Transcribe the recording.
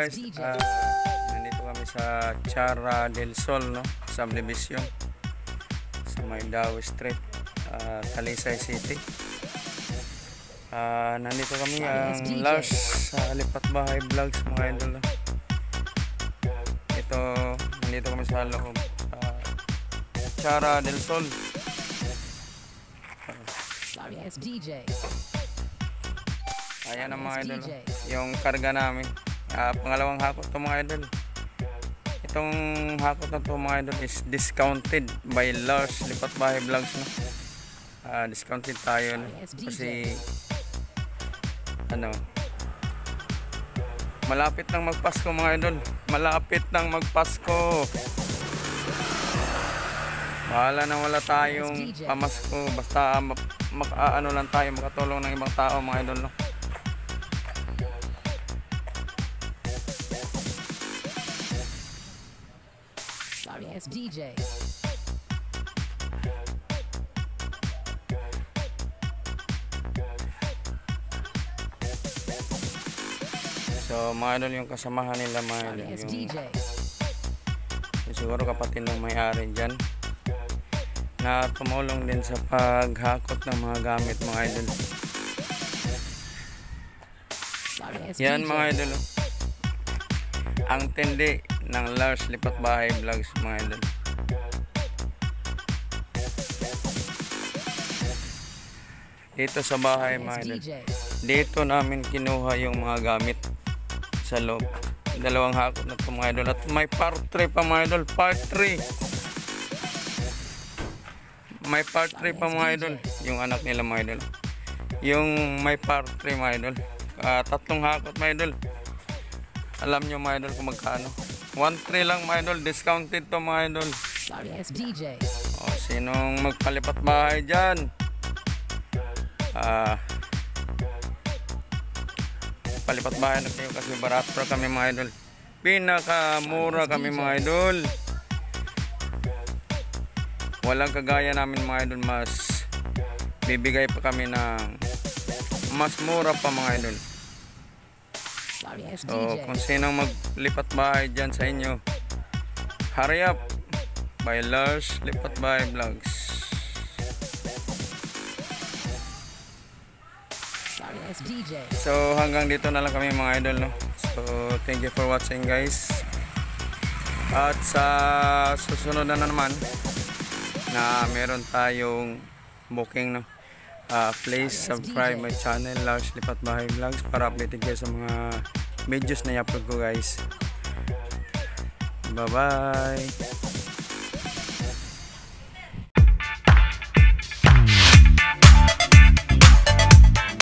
guys, nandito kami sa Chara del Sol, no? Subdivision sa Maydao Street, Talisay City. Nandito kami ang Lars sa Lipat Bahay Vlogs, mga idol. Ito, nandito kami sa loob sa Chara del Sol. Ayan ang mga idol, yung karga namin. Pangalawang hakot to mga idol. Itong hakot na to mga idol is discounted by Lars Lipat Bahay Vlogs, no? Discounted tayo, no? Kasi malapit nang magpasko mga idol. Malapit nang magpasko. Bahala na wala tayong pamasko. Basta lang tayo, makatulong ng ibang tao mga idol, no? DJ. So mga idol, yung kasamahan nila mga idol, yung siguro kapatid ng may-ari dyan na tumulong din sa paghakot ng mga gamit mga idol. Yan mga idol, ang tindi ng Lars Lipat Bahay Vlogs mga idol. Dito sa bahay mga idol, dito namin kinuha yung mga gamit sa loob. Dalawang hakot na ito mga idol. At may part 3 pa mga idol. Part 3. May part 3 pa mga idol. Yung anak nila mga idol. Yung may part 3 mga idol. Tatlong hakot mga idol. Alam nyo mga idol kung magkano. 1.3 lang mga idol. Discounted to mga idol. O, sinong magpalipat bahay dyan? Palipat bahay na kayo kasi barato kami mga idol. Pinakamura kami mga idol. Walang kagaya namin mga idol. Mas bibigay pa kami ng mas mura pa mga idol. So kung sinong maglipat bahay dyan sa inyo, hurry up by Lars Lipat Bahay Vlogs. So hanggang dito na lang kami mga idol, no? So thank you for watching guys. At sa susunod na naman na meron tayong booking, no? Please subscribe my channel Lars Lipat Bahay Vlogs para updated kayo sa mga videos na i-upload ko guys. Bye bye.